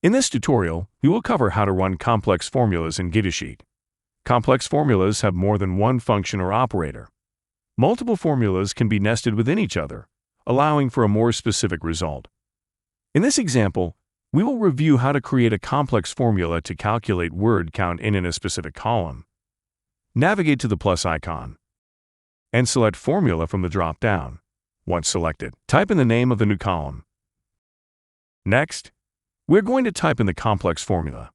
In this tutorial, we will cover how to run complex formulas in Gigasheet. Complex formulas have more than one function or operator. Multiple formulas can be nested within each other, allowing for a more specific result. In this example, we will review how to create a complex formula to calculate word count in a specific column. Navigate to the plus icon and select Formula from the drop-down. Once selected, type in the name of the new column. Next, we're going to type in the complex formula.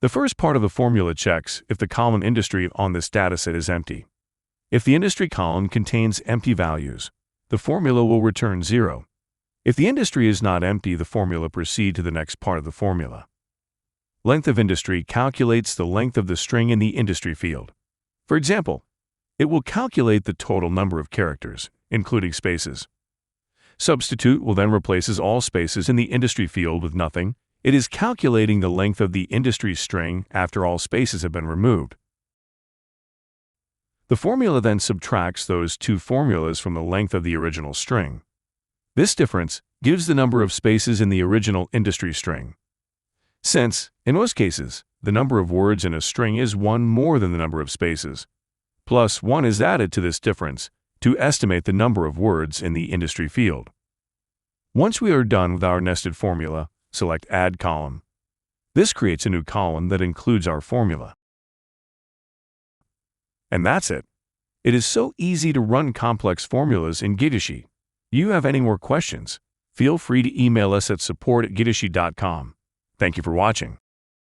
The first part of the formula checks if the column industry on this dataset is empty. If the industry column contains empty values, the formula will return 0. If the industry is not empty, the formula proceeds to the next part of the formula. Length of industry calculates the length of the string in the industry field. For example, it will calculate the total number of characters, including spaces. Substitute will then replaces all spaces in the industry field with nothing. It is calculating the length of the industry string after all spaces have been removed. The formula then subtracts those two formulas from the length of the original string. This difference gives the number of spaces in the original industry string. Since, in most cases, the number of words in a string is 1 more than the number of spaces, plus 1 is added to this difference to estimate the number of words in the industry field. Once we are done with our nested formula, select Add Column. This creates a new column that includes our formula. And that's it. It is so easy to run complex formulas in Gigasheet. If you have any more questions, feel free to email us at support@gigasheet.com. Thank you for watching.